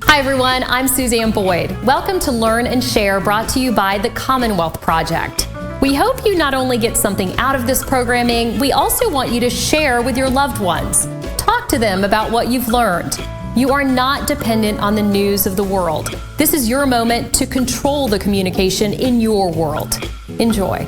Hi everyone, I'm Suzanne Boyd. Welcome to Learn and Share, brought to you by the Commonwealth Project. We hope you not only get something out of this programming, we also want you to share with your loved ones. Talk to them about what you've learned. You are not dependent on the news of the world. This is your moment to control the communication in your world. Enjoy.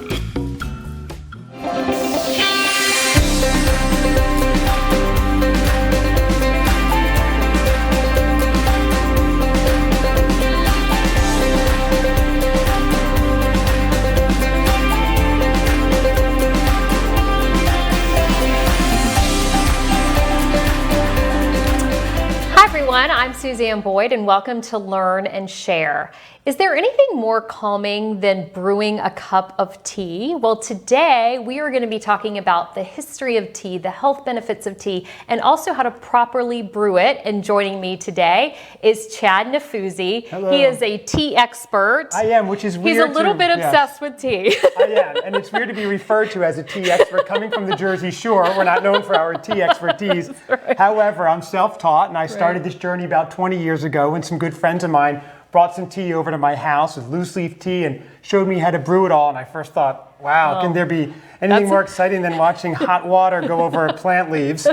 I'm Suzanne Boyd, and welcome to Learn and Share. Is there anything more calming than brewing a cup of tea? Well, today we are going to be talking about the history of tea, the health benefits of tea, and also how to properly brew it. And joining me today is Chad Nifoussi. Hello. He is a tea expert. I am, which is weird. He's a little bit obsessed with tea. I am, and it's weird to be referred to as a tea expert coming from the Jersey Shore. We're not known for our tea expertise. Right. However, I'm self-taught, and I started this journey about 20 years ago when some good friends of mine brought some tea over to my house with loose leaf tea and showed me how to brew it all. And I first thought, wow, can there be anything more exciting than watching hot water go over plant leaves?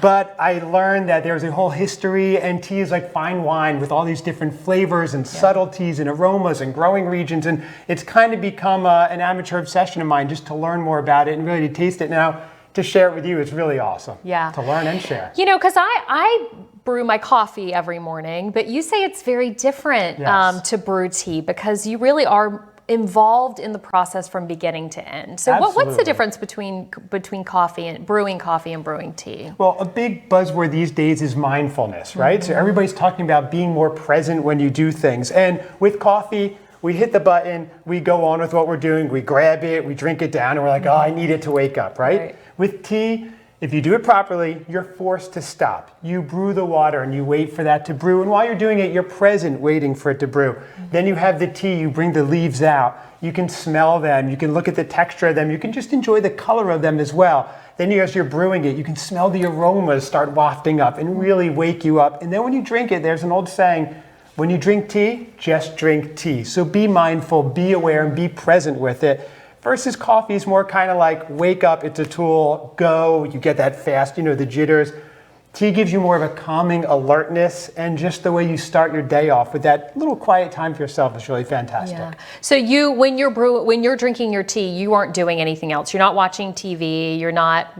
But I learned that there's a whole history, and tea is like fine wine with all these different flavors and subtleties and aromas and growing regions. And it's kind of become an amateur obsession of mine just to learn more about it and really to taste it. Now, to share it with you is really awesome. Yeah. To learn and share. You know, because I brew my coffee every morning, but you say it's very different to brew tea because you really are involved in the process from beginning to end. So what's the difference between coffee and brewing tea? Well, a big buzzword these days is mindfulness, right? Mm-hmm. So everybody's talking about being more present when you do things. And with coffee, we hit the button, we go on with what we're doing, we grab it, we drink it down, and we're like, oh, I need it to wake up, right? With tea, if you do it properly, you're forced to stop. You brew the water and you wait for that to brew. And while you're doing it, you're present waiting for it to brew. Mm-hmm. Then you have the tea, you bring the leaves out. You can smell them, you can look at the texture of them, you can just enjoy the color of them as well. Then as you're brewing it, you can smell the aromas start wafting up and really wake you up. And then when you drink it, there's an old saying, when you drink tea, just drink tea. So be mindful, be aware, and be present with it. Versus coffee is more kind of like wake up, it's a tool, go, you get that fast, the jitters. Tea gives you more of a calming alertness, and just the way you start your day off with that little quiet time for yourself is really fantastic. Yeah. So when you're drinking your tea, you aren't doing anything else. You're not watching TV, you're not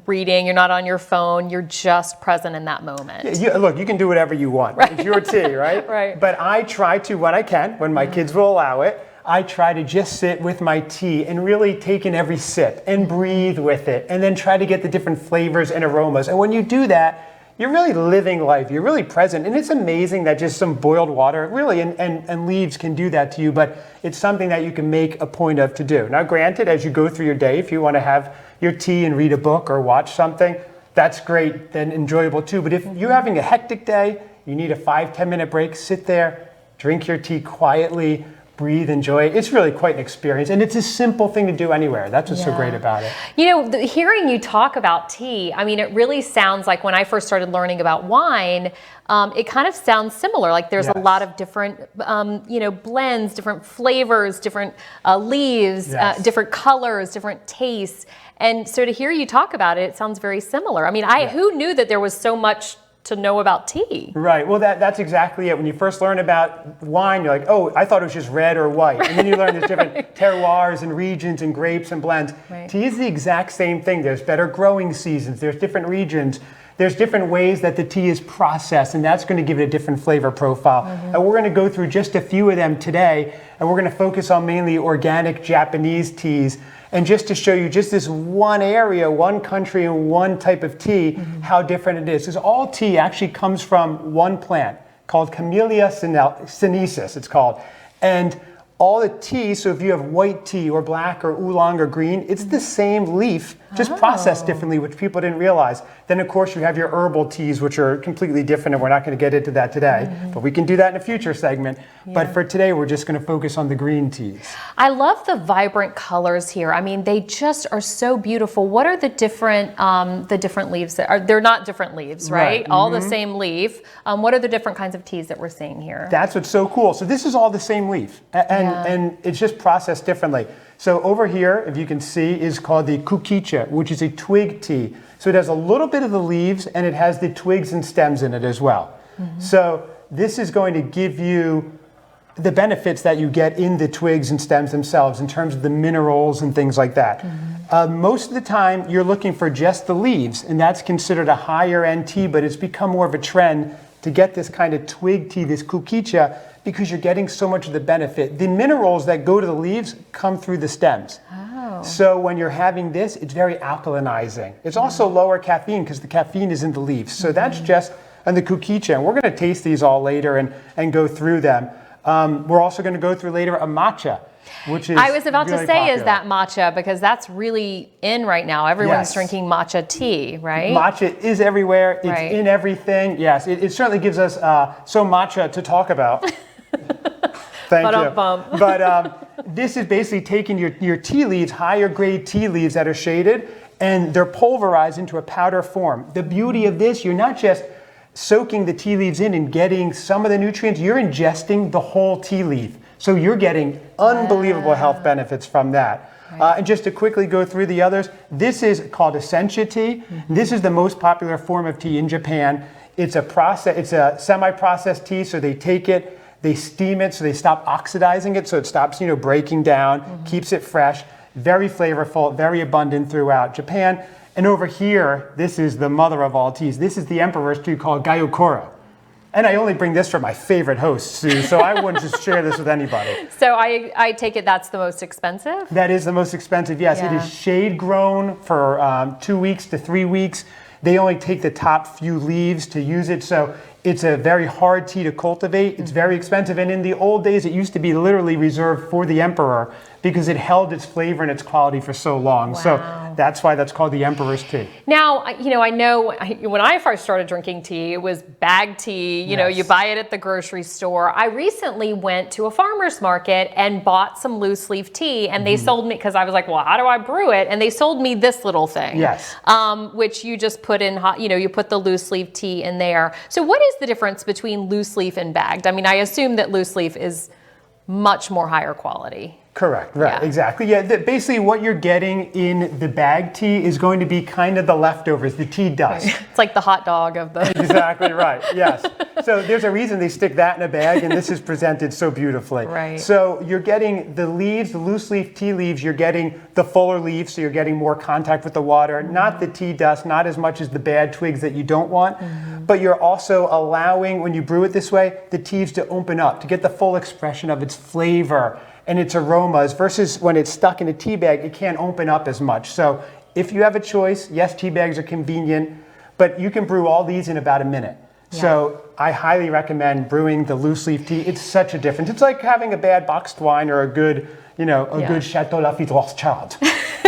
reading, you're not on your phone, you're just present in that moment. Yeah, look, you can do whatever you want. Right. It's your tea, right? Right. But I try to, when I can, when my kids will allow it, I try to just sit with my tea and really take in every sip and breathe with it and then try to get the different flavors and aromas. And when you do that, you're really living life. You're really present. And it's amazing that just some boiled water, really, and leaves can do that to you, but it's something that you can make a point of to do. Now, granted, as you go through your day, if you want to have your tea and read a book or watch something, that's great and enjoyable too. But if you're having a hectic day, you need a 5-10 minute break, sit there, drink your tea quietly, breathe, enjoy it. It's really quite an experience, and it's a simple thing to do anywhere. That's what's so great about it. Hearing you talk about tea, I mean, it really sounds like when I first started learning about wine, it kind of sounds similar. Like there's a lot of different, blends, different flavors, different leaves, different colors, different tastes. And so to hear you talk about it, it sounds very similar. I mean, who knew that there was so much to know about tea? Right. Well, that's exactly it. When you first learn about wine, you're like, oh, I thought it was just red or white. And then you learn there's different terroirs and regions and grapes and blends. Right. Tea is the exact same thing. There's better growing seasons. There's different regions. There's different ways that the tea is processed, and that's going to give it a different flavor profile. Mm-hmm. And we're going to go through just a few of them today, and we're going to focus on mainly organic Japanese teas. And just to show you just this one area, one country, and one type of tea, how different it is. Because all tea actually comes from one plant called Camellia sinensis, it's called. And all the tea, so if you have white tea or black or oolong or green, it's the same leaf, just processed differently, which people didn't realize. Then of course you have your herbal teas, which are completely different, and we're not going to get into that today, but we can do that in a future segment. But for today, we're just going to focus on the green teas. I love the vibrant colors here. I mean, they just are so beautiful. What are the different leaves that are, they're not different leaves, right? All the same leaf. What are the different kinds of teas that we're seeing here? That's what's so cool. So this is all the same leaf, and it's just processed differently. So over here, if you can see, is called the kukicha, which is a twig tea. So it has a little bit of the leaves, and it has the twigs and stems in it as well. So this is going to give you the benefits that you get in the twigs and stems themselves in terms of the minerals and things like that. Most of the time, you're looking for just the leaves, and that's considered a higher end tea, but it's become more of a trend to get this kind of twig tea, this kukicha, because you're getting so much of the benefit. The minerals that go to the leaves come through the stems. So when you're having this, it's very alkalinizing. It's also lower caffeine because the caffeine is in the leaves. So that's just on the kukicha. And we're going to taste these all later and go through them. We're also going to go through later a matcha, which is I was about really to say, popular. is that matcha? Because that's really in right now. Everyone's drinking matcha tea, right? Matcha is everywhere. It's in everything. Yes, it certainly gives us so matcha to talk about. Thank you. But this is basically taking your tea leaves, higher grade tea leaves that are shaded, and they're pulverized into a powder form. The beauty of this, you're not just soaking the tea leaves in and getting some of the nutrients, you're ingesting the whole tea leaf. So you're getting unbelievable health benefits from that. And just to quickly go through the others, this is called Essentia tea. This is the most popular form of tea in Japan. It's a semi-processed tea, so they take it, they steam it, so they stop oxidizing it, so it stops, breaking down, keeps it fresh, very flavorful, very abundant throughout Japan. And over here, this is the mother of all teas. This is the emperor's tea called Gyokuro. And I only bring this from my favorite host, Sue, so I wouldn't just share this with anybody. So I take it that's the most expensive? That is the most expensive, yes. It is shade grown for 2 weeks to 3 weeks. They only take the top few leaves to use it, so it's a very hard tea to cultivate. It's very expensive, and in the old days, it used to be literally reserved for the emperor because it held its flavor and its quality for so long. So that's why that's called the emperor's tea. Now, I know when I first started drinking tea, it was bag tea. You buy it at the grocery store. I recently went to a farmer's market and bought some loose leaf tea, and they sold me, because I was like, well, how do I brew it? And they sold me this little thing. Which you just put in hot, you put the loose leaf tea in there. So what is the difference between loose leaf and bagged? I mean, I assume that loose leaf is much more higher quality. Correct, right, exactly. Yeah, basically what you're getting in the bag tea is going to be kind of the leftovers, the tea dust. It's like the hot dog of the... Exactly right, yes. So there's a reason they stick that in a bag, and this is presented so beautifully. So you're getting the leaves, the loose leaf tea leaves, you're getting the fuller leaves, so you're getting more contact with the water, not the tea dust, not as much as the bad twigs that you don't want, but you're also allowing, when you brew it this way, the teas to open up, to get the full expression of its flavor and its aromas, versus when it's stuck in a tea bag, it can't open up as much. So if you have a choice, yes, tea bags are convenient, but you can brew all these in about a minute. So I highly recommend brewing the loose leaf tea. It's such a difference. It's like having a bad boxed wine or a good, good Chateau Lafite Rothschild.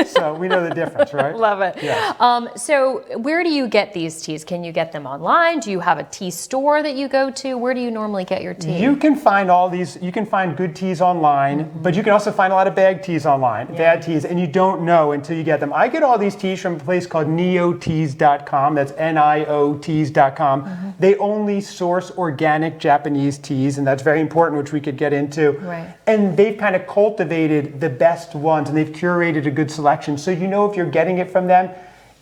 So we know the difference, right? Love it. Yes. So where do you get these teas? Can you get them online? Do you have a tea store that you go to? Where do you normally get your tea? You can find all these, you can find good teas online, but you can also find a lot of bag teas online, bad teas, and you don't know until you get them. I get all these teas from a place called nioteas.com. That's NIOTeas.com. They only source organic Japanese teas, and that's very important, which we could get into. And they've kind of cultivated the best ones, and they've curated a good selection. So if you're getting it from them,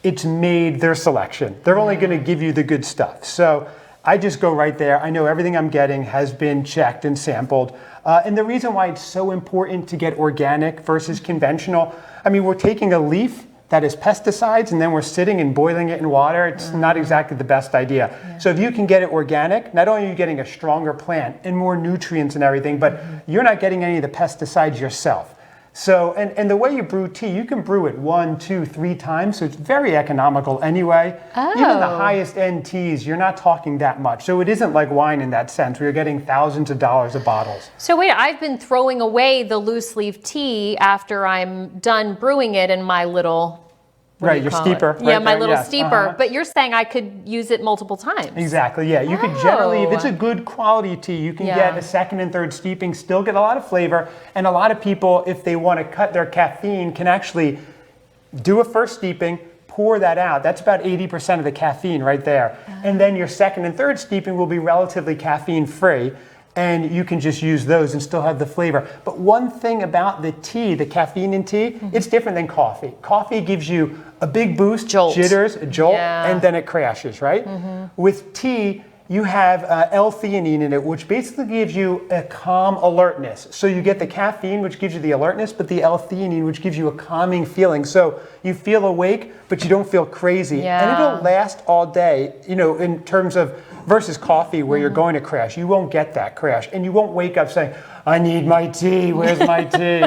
it's made their selection. They're only going to give you the good stuff. So I just go right there. I know everything I'm getting has been checked and sampled. And the reason why it's so important to get organic versus conventional, I mean, we're taking a leaf that is pesticides and then we're sitting and boiling it in water. It's not exactly the best idea. So if you can get it organic, not only are you getting a stronger plant and more nutrients and everything, but you're not getting any of the pesticides yourself. So, and the way you brew tea, you can brew it 1, 2, 3 times, so it's very economical anyway. Even the highest end teas, you're not talking that much. So it isn't like wine in that sense, where you're getting thousands of dollars of bottles. So wait, I've been throwing away the loose leaf tea after I'm done brewing it in my little... Right, your steeper. Yeah, right my there, little yes. steeper. But you're saying I could use it multiple times. Exactly, yeah. You could generally, if it's a good quality tea, you can get a second and third steeping, still get a lot of flavor. And a lot of people, if they want to cut their caffeine, can actually do a first steeping, pour that out. That's about 80% of the caffeine right there. And then your second and third steeping will be relatively caffeine free. And you can just use those and still have the flavor. But one thing about the tea, the caffeine in tea, it's different than coffee. Coffee gives you a big boost, jitters, a jolt, and then it crashes, right? With tea, you have L-theanine in it, which basically gives you a calm alertness. So you get the caffeine, which gives you the alertness, but the L-theanine, which gives you a calming feeling. So you feel awake, but you don't feel crazy. And it'll last all day, you know, in terms of versus coffee where you're going to crash. You won't get that crash. And you won't wake up saying, I need my tea, where's my tea?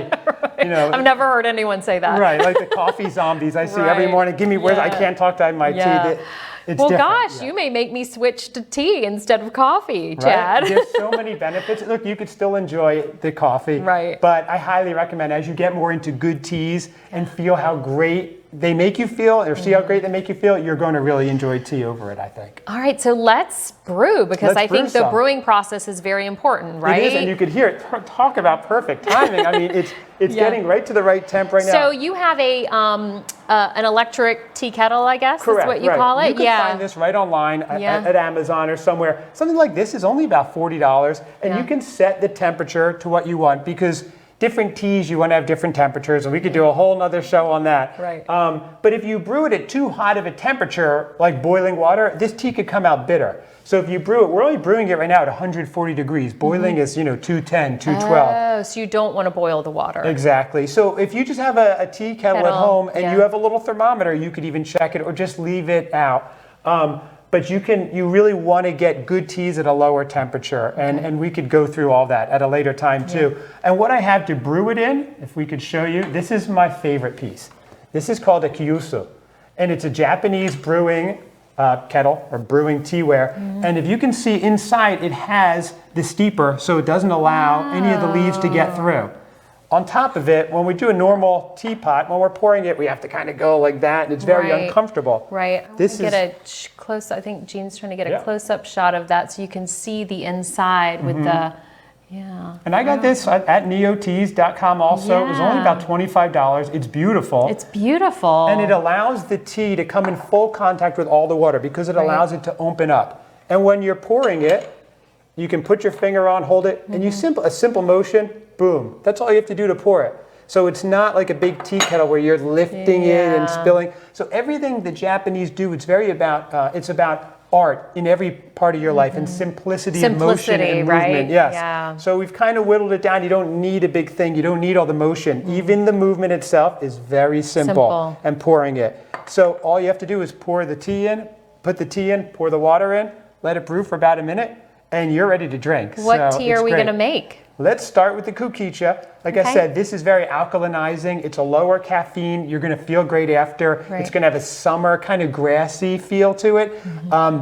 You know, I've never heard anyone say that. Right, like the coffee zombies I see every morning. Give me, where's I can't talk to my tea. It's well, different. gosh, you may make me switch to tea instead of coffee, Chad. Right? There's so many benefits. Look, you could still enjoy the coffee. Right. But I highly recommend as you get more into good teas and feel how great they make you feel, or see how great they make you feel, you're going to really enjoy tea over it, I think. All right, so let's brew, because I think the brewing process is very important, right? It is, and you could hear it. Talk about perfect timing. I mean, it's getting right to the right temp right now. So you have an electric tea kettle, I guess, Correct, is what you call it? You can find this right online at Amazon or somewhere. Something like this is only about $40, and you can set the temperature to what you want, because different teas, you want to have different temperatures, and we could do a whole nother show on that. Right. But if you brew it at too hot of a temperature, like boiling water, this tea could come out bitter. So if you brew it, we're only brewing it right now at 140 degrees. Boiling is, 210, 212. Oh, so you don't want to boil the water. Exactly. So if you just have a tea kettle at home and you have a little thermometer, you could even check it or just leave it out. But you really want to get good teas at a lower temperature, and we could go through all that at a later time too. And what I have to brew it in, if we could show you, this is my favorite piece. This is called a kyusu, and it's a Japanese brewing kettle or brewing teaware. And if you can see inside, it has the steeper, so it doesn't allow any of the leaves to get through. On top of it, when we do a normal teapot, when we're pouring it, we have to kind of go like that, and it's very uncomfortable. Right. Get a close. I think Jean's trying to get a close-up shot of that, so you can see the inside with the. And I got this at neoteas.com also. It was only about $25. It's beautiful. It's beautiful. And it allows the tea to come in full contact with all the water, because it allows it to open up. And when you're pouring it, you can put your finger on, hold it, and a simple motion, boom. That's all you have to do to pour it. So it's not like a big tea kettle where you're lifting it and spilling. So everything the Japanese do, it's about art in every part of your life, and simplicity of motion and movement. Yes. Yeah. So we've kind of whittled it down. You don't need a big thing. You don't need all the motion. Even the movement itself is very simple. And pouring it. So all you have to do is pour the tea in, put the tea in, pour the water in, let it brew for about a minute, and you're ready to drink. What tea are we going to make? Let's start with the kukicha. Like I said, this is very alkalinizing. It's a lower caffeine. You're going to feel great after. It's going to have a summer kind of grassy feel to it.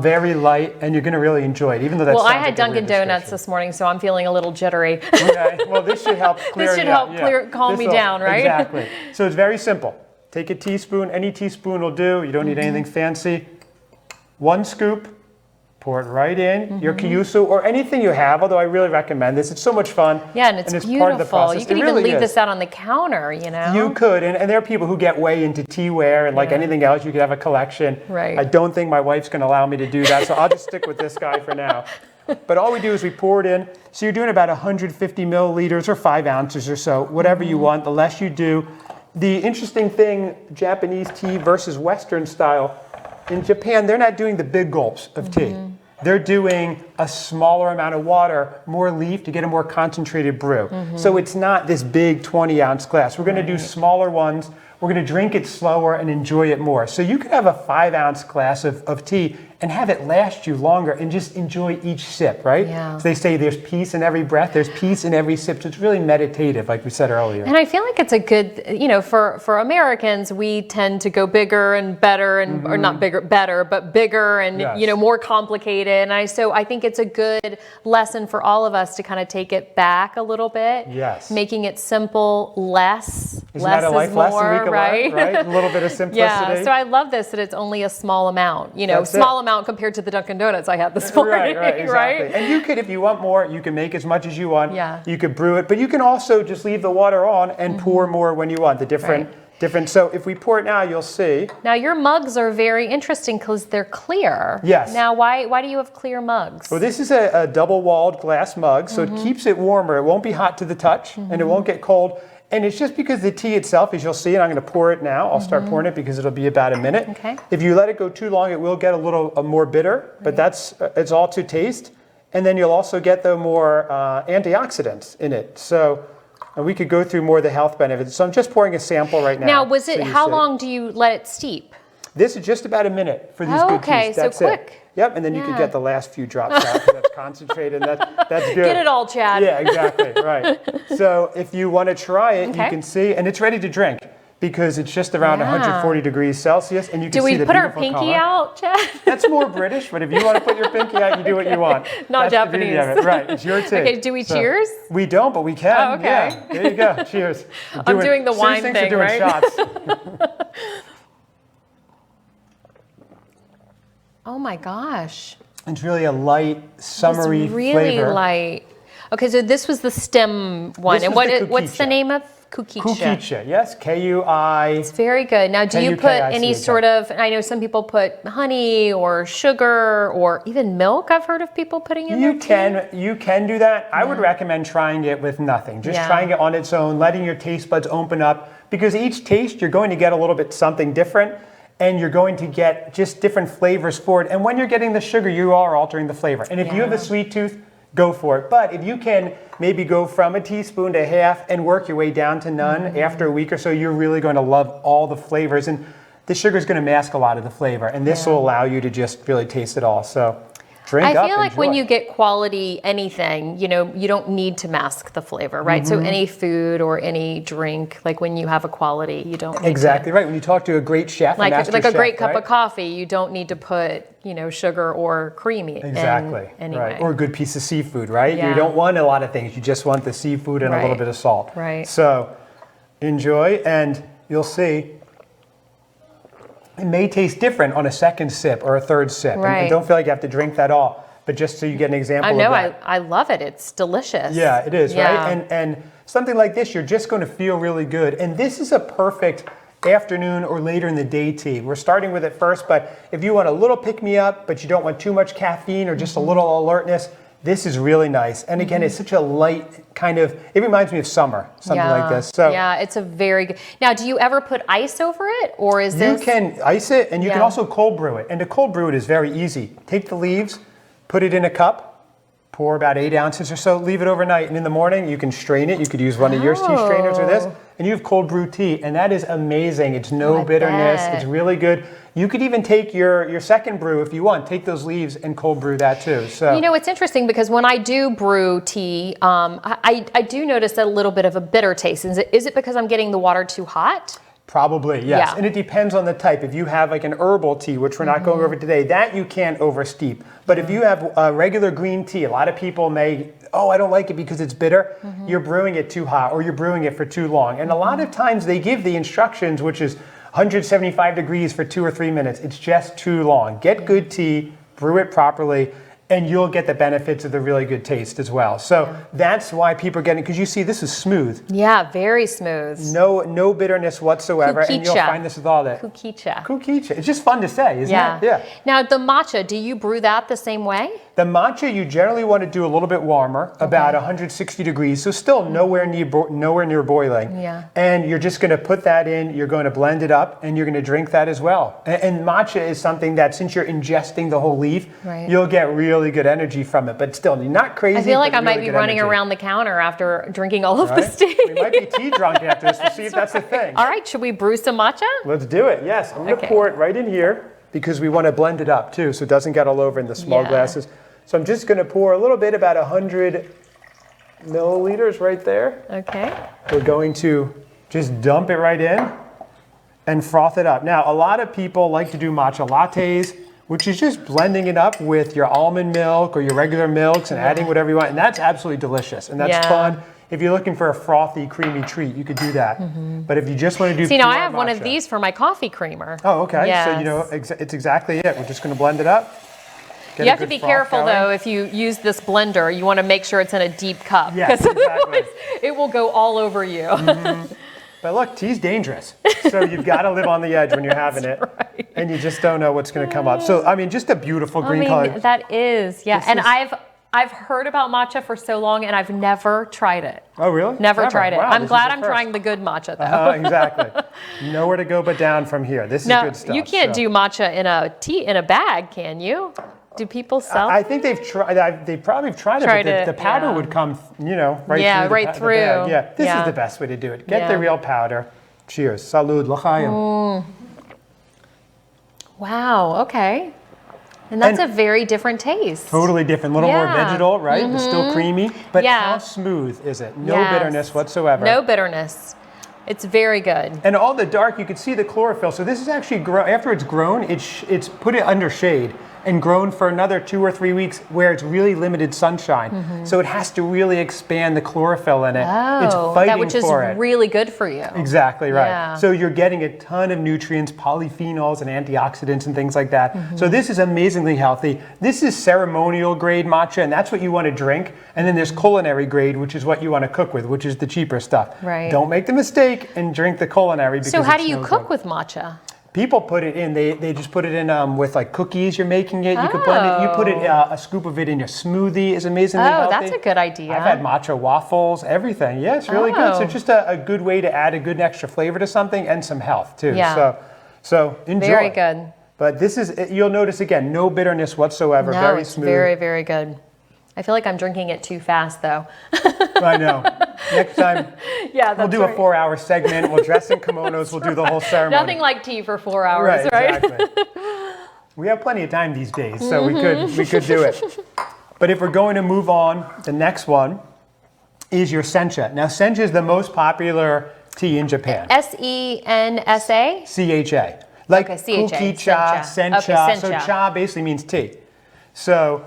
Very light, and you're going to really enjoy it, even though that's. Well, I had Dunkin' Donuts this morning, so I'm feeling a little jittery. Okay. Well, this should help clear. This should help calm me down, right? Exactly. So it's very simple. Take a teaspoon. Any teaspoon will do. You don't need anything fancy. 1 scoop. Pour it right in, your kyusu or anything you have, although I really recommend this. It's so much fun. Yeah, and it's beautiful. Part of the process. You can even leave this out on the counter, you know? You could, and there are people who get way into teaware, and like anything else, you could have a collection. Right. I don't think my wife's going to allow me to do that, so I'll just stick with this guy for now. But all we do is we pour it in. So you're doing about 150 milliliters or 5 ounces or so, whatever you want, the less you do. The interesting thing, Japanese tea versus Western style, in Japan, they're not doing the big gulps of tea. They're doing a smaller amount of water, more leaf to get a more concentrated brew. So it's not this big 20-ounce glass. We're going to do smaller ones we're going to drink it slower and enjoy it more. So you could have a 5-ounce glass of tea and have it last you longer and just enjoy each sip, right? Yeah. So they say there's peace in every breath, there's peace in every sip. So it's really meditative, like we said earlier. And I feel like it's a good, for Americans, we tend to go bigger and better, and or not bigger, better, but bigger and Yes. more complicated. And so I think it's a good lesson for all of us to kind of take it back a little bit. Yes. Making it simple, less. Isn't less that a life is lesson more, we can right? learn, right? A little bit of simplicity. Yeah, so I love this, that it's only a small amount, That's small it. amount compared to the Dunkin' Donuts I had this morning, Right, exactly. And you could, if you want more, you can make as much as you want. Yeah. You could brew it, but you can also just leave the water on and pour more when you want. The different. So if we pour it now, you'll see. Now your mugs are very interesting because they're clear. Yes. Now why do you have clear mugs? Well, this is a double-walled glass mug, so it keeps it warmer. It won't be hot to the touch, and it won't get cold. And it's just because the tea itself, as you'll see, and I'm going to pour it now. I'll start pouring it because it'll be about a minute. Okay. If you let it go too long, it will get a little more bitter, but it's all to taste. And then you'll also get the more antioxidants in it. So and we could go through more of the health benefits. So I'm just pouring a sample right now. Now, was it, so you how see. long do you let it steep? This is just about a minute for these Oh, good okay, teas. so That's quick. it. Yep, and then you could Yeah. get the last few drops out because that's concentrated. That's good. Get it all, Chad. Yeah, exactly, right. So if you want to try it, Okay. you can see, and it's ready to drink because it's just around Yeah. 140 degrees Celsius, and you can Do see we the put our beautiful pinky color. out, Chad? That's more British, but if you want to put your pinky out, you do what you want. Not That's the beauty of Japanese. it. Right, it's your tea. Okay, do we cheers? We don't, but we can. Oh, okay. Yeah, there you go. Cheers. I'm doing the Sue wine thinks thing, we're doing right? shots. Oh my gosh. It's really a light, summery It's really flavor. light. Okay, so this was the stem one. This And was the what's the kukicha. name of kukicha? Kukicha, yes, K-U-I. It's very good. Now, do you put any K-U-K-I-C-H-A. sort of, I know some people put honey or sugar or even milk, I've heard of people putting in their tea. You can do that. I would recommend trying it with nothing. Just Yeah. trying it on its own, letting your taste buds open up. Because each taste, you're going to get a little bit something different. And you're going to get just different flavors for it. And when you're getting the sugar, you are altering the flavor. And if you have a sweet tooth, go for it. But if you can maybe go from a teaspoon to half and work your way down to none after a week or so, you're really going to love all the flavors. And the sugar is going to mask a lot of the flavor. And this will allow you to just really taste it all. So drink up, I feel like when enjoy. you get quality anything, you don't need to mask the flavor, right? So any food or any drink, like when you have a quality, you don't need Exactly right. When you talk to a great chef, like master a chef, great cup right? of coffee, you don't need to put, sugar or creamy Exactly. in anyway. Right. Or a good piece of seafood, right? Yeah. You don't want a lot of things. You just want the seafood and a little Right. bit of salt. Right. So enjoy, and you'll see it may taste different on a second sip or a third sip. Right. And don't feel like you have to drink that all. But just so you get an example I know, of that. I love it. It's delicious. Yeah, it is, Yeah. right? And something like this, you're just going to feel really good. And this is a perfect afternoon or later in the day tea. We're starting with it first, but if you want a little pick-me-up, but you don't want too much caffeine or just a little alertness, this is really nice. And again, it's such a light kind of, it reminds me of summer, something like this. So yeah, it's a very good. Now, do you ever put ice over it, or is you this? can ice it, and you can Yeah. also cold brew it. And to cold brew it is very easy. Take the leaves, put it in a cup, pour about 8 ounces or so, leave it overnight, and in the morning you can strain it. You could use one of your tea strainers or this, and you have cold brew tea, and that is amazing. It's no I bitterness. bet. It's really good. You could even take your second brew if you want. Take those leaves and cold brew that too. So It's interesting because when I do brew tea, I do notice a little bit of a bitter taste. Is it because I'm getting the water too hot? probably, yes. Yeah. And it depends on the type. If you have like an herbal tea, which we're not going over today, that you can't oversteep. But if you have regular green tea, a lot of people may, I don't like it because it's bitter. You're brewing it too hot or you're brewing it for too long. And a lot of times they give the instructions, which is 175 degrees for 2 or 3 minutes. It's just too long. Get good tea, brew it properly, and you'll get the benefits of the really good taste as well. So that's why people are getting, because you see this is smooth. Yeah, very smooth. No bitterness whatsoever. And you'll Kukicha. find this with all that. Kukicha. Kukicha. It's just fun to say, isn't Yeah. it? Yeah. Now, the matcha, do you brew that the same way? The matcha you generally want to do a little bit warmer, about 160 degrees, so still nowhere near boiling. Yeah. And you're just going to put that in, you're going to blend it up, and you're going to drink that as well. And matcha is something that, since you're ingesting the whole leaf, you'll get really good energy from it. But still, you're not crazy. I feel like I might really be running around the counter after drinking all of this tea. We might be tea drunk after this. We'll see if that's a thing. All right, should we brew some matcha? Let's do it. Yes, I'm going to pour it right in here because we want to blend it up too, so it doesn't get all over in the small glasses. So I'm just going to pour a little bit, about 100 milliliters right there. Okay. We're going to just dump it right in and froth it up. Now, a lot of people like to do matcha lattes, which is just blending it up with your almond milk or your regular milks and adding whatever you want. And that's absolutely delicious. And that's fun. If you're looking for a frothy, creamy treat, you could do that. But if you just want to do See, now I have matcha, one of these for my coffee creamer. Oh, okay. Yes. So, you know, it's exactly it. We're just going to blend it up. You have to be careful, though, if you use this blender. You want to make sure it's in a deep cup. Yes, exactly. It will go all over you. But look, tea's dangerous. So you've got to live on the edge when you're having it. Right. And you just don't know what's going to come up. So, I mean, just a beautiful green color. That is, And I've heard about matcha for so long, and I've never tried it. Oh, really? Never tried it. Wow, I'm glad I'm trying the good matcha, though. Exactly. Nowhere to go but down from here. This is good stuff. You can't do matcha in a bag, can you? Do people sell? I think they've tried. They probably tried it, but the powder would come, right through. The bag. Yeah, this is the best way to do it. Get the real powder. Cheers. Salud. L'chaim. Wow. Okay. And that's a very different taste. Totally different. A little more vegetal, right? But still creamy. But how smooth is it? No bitterness whatsoever. No bitterness. It's very good. And all the dark, you can see the chlorophyll. So this is actually after it's grown, it's put it under shade and grown for another 2 or 3 weeks where it's really limited sunshine. So it has to really expand the chlorophyll in it. It's fighting which is for it. really good for you. Exactly right. Yeah. So you're getting a ton of nutrients, polyphenols and antioxidants and things like that. So this is amazingly healthy. This is ceremonial grade matcha, and that's what you want to drink. And then there's culinary grade, which is what you want to cook with, which is the cheaper stuff. Right. Don't make the mistake and drink the culinary. Because so how do you cook with matcha? People put it in, they just put it in with like cookies, you're making it, you can blend it, you put it, a scoop of it in your smoothie is amazingly healthy. That's a good idea. I've had matcha waffles, everything. Yeah, it's really good. So just a good way to add a good extra flavor to something and some health too. Yeah. So enjoy. Very good. But this is, you'll notice again, no bitterness whatsoever, very smooth. Very, very good. I feel like I'm drinking it too fast though. I know. Next time, we'll do a 4-hour segment. We'll dress in kimonos. We'll do the whole ceremony. Nothing like tea for 4 hours, right? Exactly. We have plenty of time these days, so we could do it. But if we're going to move on, the next one is your sencha. Now, sencha is the most popular tea in Japan. Sensa? CHA. Like CHA. Kuki cha, sencha. Okay, sencha. So cha basically means tea. So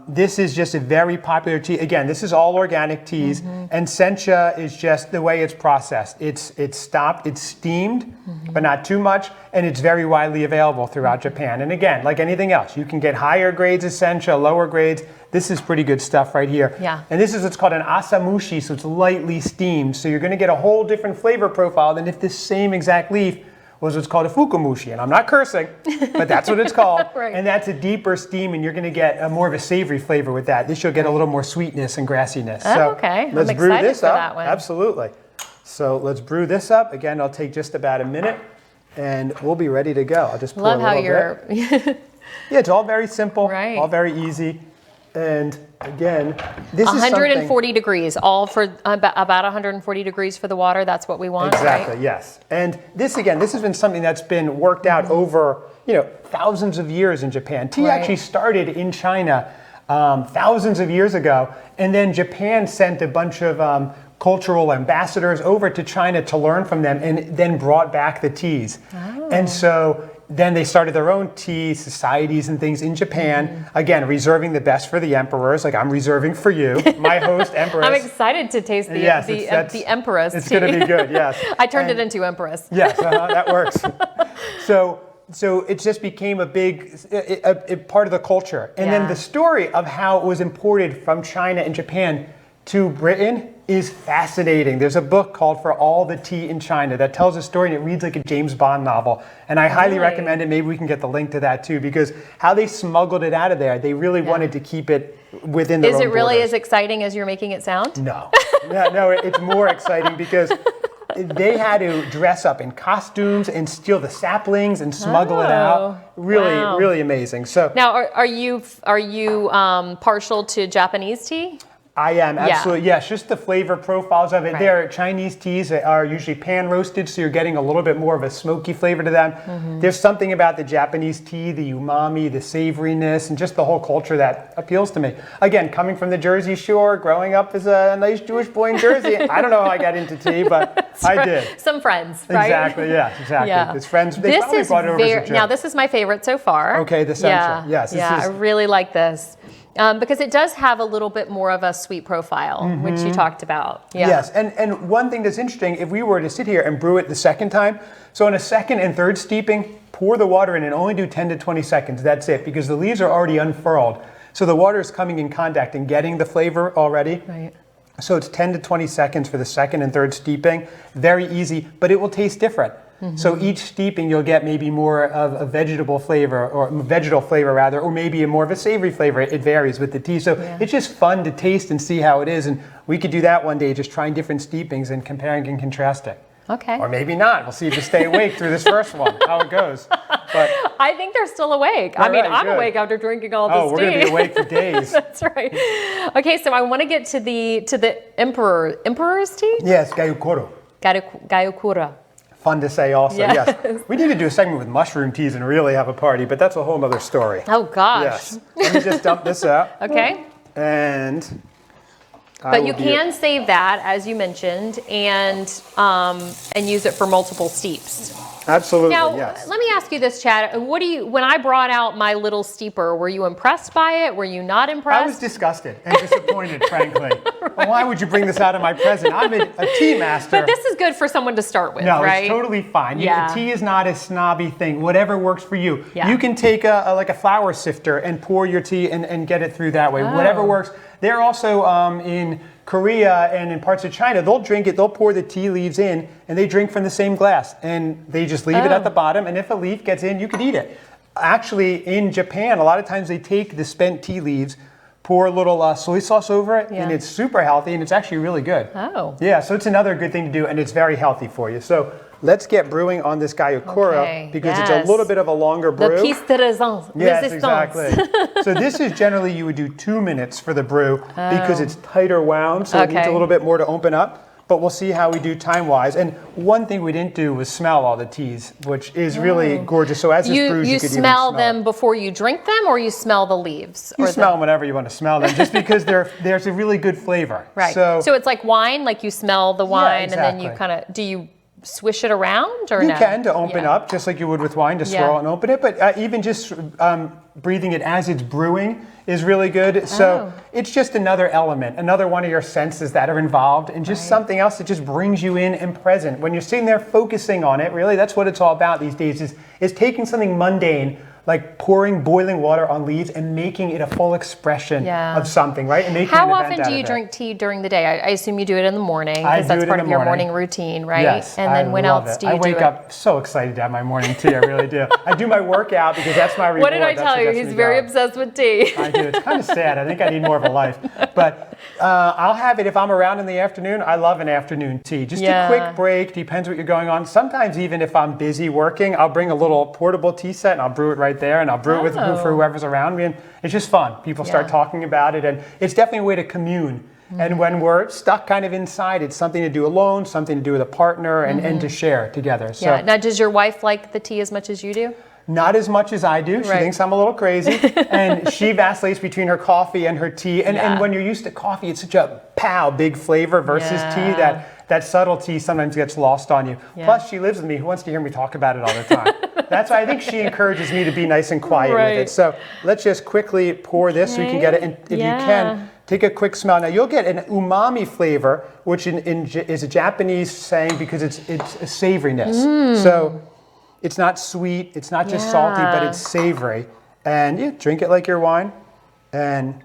this is just a very popular tea. Again, this is all organic teas, and sencha is just the way it's processed. It's stopped, it's steamed, but not too much, and it's very widely available throughout Japan. And again, like anything else, you can get higher grades of sencha, lower grades. This is pretty good stuff right here. Yeah. And this is what's called an asamushi, so it's lightly steamed. So you're going to get a whole different flavor profile than if this same exact leaf was what's called a fukamushi. And I'm not cursing, but that's what it's called. Right. And that's a deeper steam, and you're going to get more of a savory flavor with that. This you'll get a little more sweetness and grassiness. Oh, okay. Let's I'm brew excited this for up. that one. Absolutely. So let's brew this up. Again, I'll take just about a minute, and we'll be ready to go. I'll just pour Love a how little you're. bit. Yeah, it's all very simple, Right. all very easy. And again, this is 140 degrees, all for about 140 degrees for the water. That's what we want, exactly, right? yes. And this, again, this has been something that's been worked out over, thousands of years in Japan. Tea actually started in China thousands of years ago, and then Japan sent a bunch of cultural ambassadors over to China to learn from them, and then brought back the teas. And so then they started their own tea societies and things in Japan. Again, reserving the best for the emperors, like I'm reserving for you, my host, Empress. I'm excited to taste the Empress It's tea. going to be good, yes. I turned it into Empress. Yes, that works. So it just became a big a part of the culture. And then the story of how it was imported from China and Japan to Britain is fascinating. There's a book called For All the Tea in China that tells a story, and it reads like a James Bond novel. And I highly recommend it. Maybe we can get the link to that too, because how they smuggled it out of there, they really wanted to keep it within their own Is it really borders. as exciting as you're making it sound? No. No, it's more exciting because they had to dress up in costumes and steal the saplings and smuggle it out. Really, really amazing. So now, are you partial to Japanese tea? I am, absolutely, yes. Just the flavor profiles of it. Their Chinese teas are usually pan roasted, so you're getting a little bit more of a smoky flavor to them. There's something about the Japanese tea, the umami, the savoriness, and just the whole culture that appeals to me. Again, coming from the Jersey Shore, growing up as a nice Jewish boy in Jersey, I don't know how I got into tea, but I did. Some friends, right? Exactly, yes, exactly. Yeah. His friends, they probably brought it over as a joke. Now, this is my favorite so far. Okay, the central. Yes, this I is, really like this. Because it does have a little bit more of a sweet profile, which you talked about. Yeah. Yes, and one thing that's interesting, if we were to sit here and brew it the second time, so in a second and third steeping, pour the water in and only do 10 to 20 seconds. That's it, because the leaves are already unfurled. So the water is coming in contact and getting the flavor already. Right. So it's 10 to 20 seconds for the second and third steeping. Very easy, but it will taste different. So each steeping you'll get maybe more of a vegetable flavor, or maybe more of a savory flavor. It varies with the tea. So it's just fun to taste and see how it is. And we could do that one day, just trying different steepings and comparing and contrasting. Okay. Or maybe not. We'll see if you stay awake through this first one, how it goes. But I think they're still awake. I mean, I'm awake after drinking all this tea. Oh, we're going to be awake for days. That's right. Okay, so I want to get to the emperor's tea? Yes, Gayukoro. Gayukura. Fun to say also, yes. We need to do a segment with mushroom teas and really have a party, but that's a whole other story. Oh, gosh. Yes. Let me just dump this out. Okay. And but you can save that, as you mentioned, and use it for multiple steeps. Absolutely, now, yes. let me ask you this, Chad. When I brought out my little steeper, were you impressed by it? Were you not impressed? I was disgusted and disappointed, frankly. Well, why would you bring this out of my present? I'm a tea master. But this is good for someone to start with, right? No, it's totally fine. Yeah. Tea is not a snobby thing. Whatever works for you. Yeah. You can take a flour sifter and pour your tea and get it through that way. Whatever works. They're also in Korea and in parts of China, they'll drink it, they'll pour the tea leaves in, and they drink from the same glass. And they just leave it at the bottom, and if a leaf gets in, you could eat it. Actually, in Japan, a lot of times they take the spent tea leaves, pour a little soy sauce over it, and it's super healthy, and it's actually really good. Oh. Yeah, so it's another good thing to do, and it's very healthy for you. So let's get brewing on this Gayukura, because it's a little bit of a longer brew. The piece de resistance. Yes, exactly. So this is generally, you would do 2 minutes for the brew because it's tighter wound, so it needs a little bit more to open up. But we'll see how we do time-wise. And one thing we didn't do was smell all the teas, which is really gorgeous. So as this brews, you could even smell them before you drink them, or you smell the leaves? You smell them whenever you want to smell them, just because there's a really good flavor. Right. So it's like wine, like you smell the wine, and then you kind of, do you swish it around, or you no? can to open up, just like you would with wine, to swirl and open it. But even just breathing it as it's brewing is really good. So it's just another element, another one of your senses that are involved, and just something else that just brings you in and present. When you're sitting there focusing on it, really, that's what it's all about these days, is taking something mundane, like pouring boiling water on leaves and making it a full expression of something, right? And making How an event often out do you of it. drink tea during the day? I assume you do it in the morning, I because do that's it part in of the your morning. morning routine, right? Yes, and then when love else it. do you do it? I wake up so excited to have my morning tea, I really do. I do my workout because that's my reward. What did I tell you? He's very obsessed with tea. I do. It's kind of sad. I think I need more of a life. But I'll have it if I'm around in the afternoon. I love an afternoon tea. Just a quick break, depends what you're going on. Sometimes even if I'm busy working, I'll bring a little portable tea set and I'll brew it right there, and I'll brew it for whoever's around me. And it's just fun. People start talking about it, and it's definitely a way to commune. And when we're stuck kind of inside, it's something to do alone, something to do with a partner, and to share together. So, Now, does your wife like the tea as much as you do? not as much as I do. She thinks I'm a little crazy. And she vacillates between her coffee and her tea. And when you're used to coffee, it's such a big flavor versus tea that subtlety sometimes gets lost on you. Plus, she lives with me. Who wants to hear me talk about it all the time? That's why I think she encourages me to be nice and quiet with it. So let's just quickly pour this so you can get it. And if you can, take a quick smell. Now, you'll get an umami flavor, which is a Japanese saying because it's a savoriness. So it's not sweet, it's not just salty, but it's savory. And drink it like your wine. And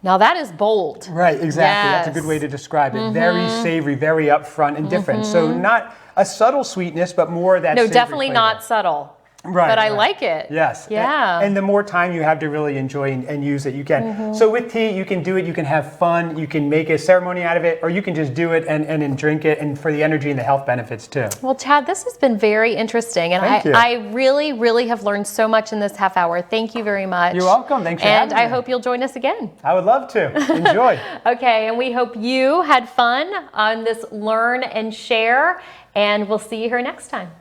Now that is bold. Right, exactly. That's a good Yes. way to describe it. Very savory, very upfront and different. So not a subtle sweetness, but more of that No, savory definitely flavor. not subtle. Right, But I right. like it. Yes. Yeah. And the more time you have to really enjoy and use it, you can. So with tea, you can do it, you can have fun, you can make a ceremony out of it, or you can just do it and drink it, and for the energy and the health benefits too. Well, Chad, this has been very interesting, and Thank you. I really, really have learned so much in this half hour. Thank you very much. You're welcome. Thanks for And having me. I hope you'll join us again. I would love to. Enjoy. Okay, and we hope you had fun on this Learn and Share, and we'll see you here next time.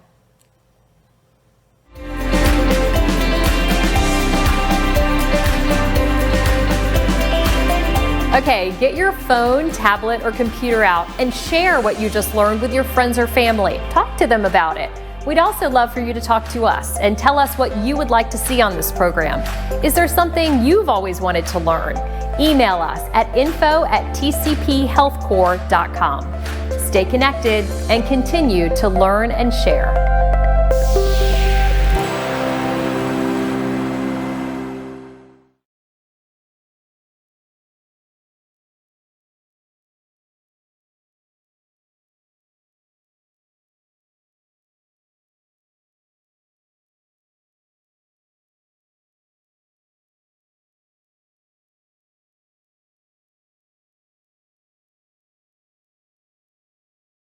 Okay, get your phone, tablet, or computer out and share what you just learned with your friends or family. Talk to them about it. We'd also love for you to talk to us and tell us what you would like to see on this program. Is there something you've always wanted to learn? Email us at info@tcphealthcorps.com. Stay connected and continue to learn and share.